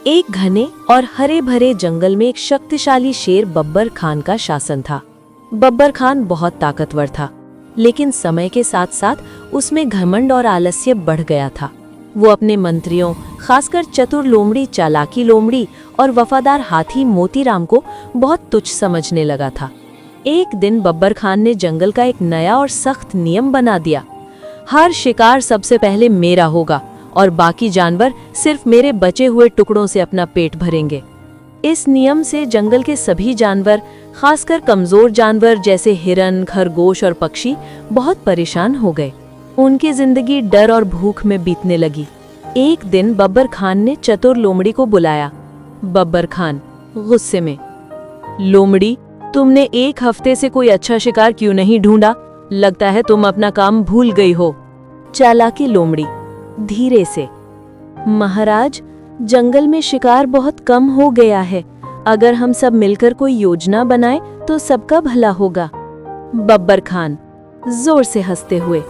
एक घने और हरे भरे जंगल में एक शक्तिशाली शेर बब्बर खान का शासन था। बब्बर खान बहुत ताकतवर था, लेकिन समय के साथ साथ उसमें घमंड और आलस्य बढ़ गया था। वो अपने मंत्रियों, खासकर चतुर लोमड़ी चालाकी लोमड़ी और वफादार हाथी मोतीराम को बहुत तुच्छ समझने लगा था। एक दिन बब्बर खान ने जंगल का एक नया और सख्त नियम बना दिया। हर शिकार सबसे पहले मेरा होगा और बाकी जानवर सिर्फ मेरे बचे हुए टुकड़ों से अपना पेट भरेंगे। इस नियम से जंगल के सभी जानवर, खासकर कमजोर जानवर जैसे हिरन, खरगोश और पक्षी, बहुत परेशान हो गए। उनकी जिंदगी डर और भूख में बीतने लगी। एक दिन बब्बर खान ने चतुर लोमड़ी को बुलाया। बब्बर खान गुस्से में, लोमड़ी, तुमने एक हफ्ते से कोई अच्छा शिकार क्यों नहीं ढूंढा? लगता है तुम अपना काम भूल गई हो। चालाकी लोमड़ी धीरे से, महाराज, जंगल में शिकार बहुत कम हो गया है। अगर हम सब मिलकर कोई योजना बनाएं तो सबका भला होगा। बब्बर खान जोर से हंसते हुए,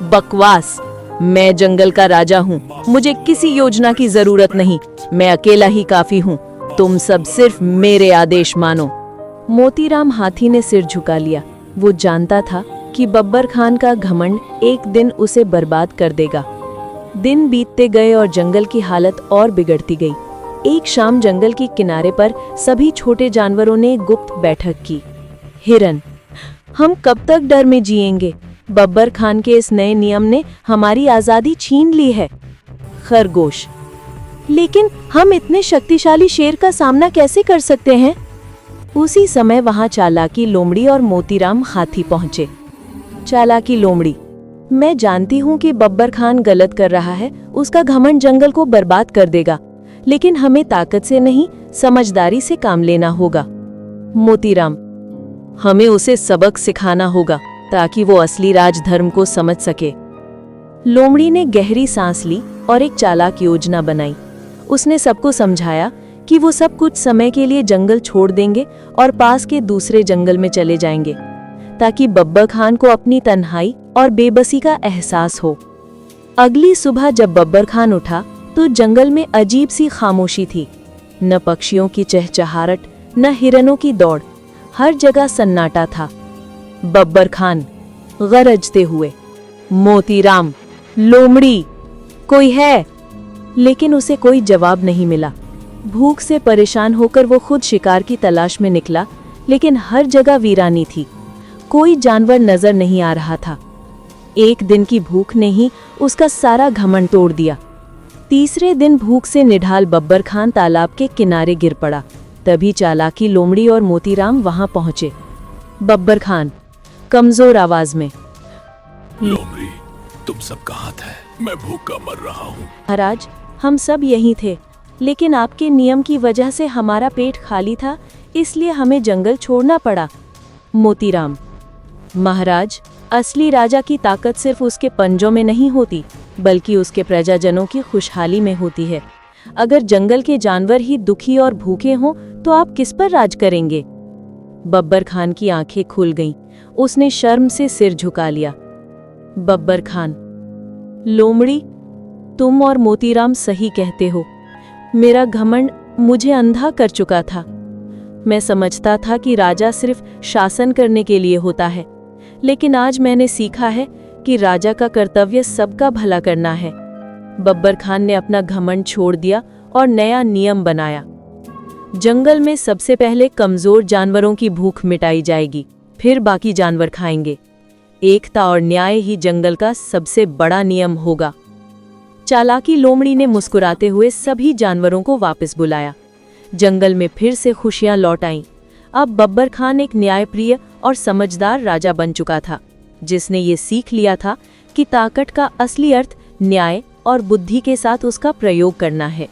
बकवास, मैं जंगल का राजा हूँ, मुझे किसी योजना की जरूरत नहीं, मैं अकेला ही काफी हूँ, तुम सब सिर्फ मेरे आदेश मानो। मोतीराम हाथी ने सिर झुका लिया। वो जानता था कि बब्बर खान का घमंड एक दिन उसे बर्बाद कर देगा। दिन बीतते गए और जंगल की हालत और बिगड़ती गई। एक शाम जंगल के किनारे पर सभी छोटे जानवरों ने गुप्त बैठक की। हिरन, हम कब तक डर में जिएंगे? बब्बर खान के इस नए नियम ने हमारी आजादी छीन ली है। खरगोश, लेकिन हम इतने शक्तिशाली शेर का सामना कैसे कर सकते हैं? उसी समय वहां चालाकी लोमड़ी और मोतीराम हाथी पहुंचे। चालाकी लोमड़ी, मैं जानती हूँ कि बब्बर खान गलत कर रहा है, उसका घमंड जंगल को बर्बाद कर देगा, लेकिन हमें ताकत से नहीं, समझदारी से काम लेना होगा। मोतीराम, हमें उसे सबक सिखाना होगा ताकि वो असली राजधर्म को समझ सके। लोमड़ी ने गहरी सांस ली और एक चालाक योजना बनाई। उसने सबको समझाया कि वो सब कुछ समय के लिए जंगल छोड़ देंगे और पास के दूसरे जंगल में चले जाएंगे, ताकि बब्बर खान को अपनी तन्हाई और बेबसी का एहसास हो। अगली सुबह जब बब्बर खान उठा तो जंगल में अजीब सी खामोशी थी। न पक्षियों की चहचहाहट, न हिरनों की दौड़, हर जगह सन्नाटा था। बब्बर खान गरजते हुए, मोतीराम, लोमड़ी, कोई है? लेकिन उसे कोई जवाब नहीं मिला। भूख से परेशान होकर वो खुद शिकार की तलाश में निकला, लेकिन हर जगह वीरानी थी। कोई जानवर नजर नहीं आ रहा था। एक दिन की भूख ने ही उसका सारा घमंड तोड़ दिया। तीसरे दिन भूख से निढाल बब्बर खान तालाब के किनारे गिर पड़ा। तभी चालाकी लोमड़ी और मोतीराम वहां पहुंचे। बब्बर खान कमजोर आवाज में, लोमड़ी, तुम सब कहाँ थे? मैं भूख का मर रहा हूँ। महाराज, हम सब यहीं थे, लेकिन आपके नियम की वजह से हमारा पेट खाली था, इसलिए हमें जंगल छोड़ना पड़ा। मोतीराम, महाराज, असली राजा की ताकत सिर्फ उसके पंजों में नहीं होती, बल्कि उसके प्रजाजनों की खुशहाली में होती है। अगर जंगल के जानवर ही दुखी और भूखे हों तो आप किस पर राज करेंगे? बब्बर खान की आंखें खुल गईं। उसने शर्म से सिर झुका लिया। बब्बर खान, लोमड़ी, तुम और मोतीराम सही कहते हो। मेरा घमंड मुझे अंधा कर चुका था। मैं समझता था कि राजा सिर्फ शासन करने के लिए होता है, लेकिन आज मैंने सीखा है कि राजा का कर्तव्य सबका भला करना है। बब्बर खान ने अपना घमंड छोड़ दिया और नया नियम बनाया। जंगल में सबसे पहले कमजोर जानवरों की भूख मिटाई जाएगी, फिर बाकी जानवर खाएंगे। एकता और न्याय ही जंगल का सबसे बड़ा नियम होगा। चालाकी लोमड़ी ने मुस्कुराते हुए सभी जानवरों को वापस बुलाया। जंगल में फिर से खुशियां लौट आईं। अब बब्बर खान एक न्यायप्रिय और समझदार राजा बन चुका था, जिसने ये सीख लिया था कि ताकत का असली अर्थ न्याय और बुद्धि के साथ उसका प्रयोग करना है।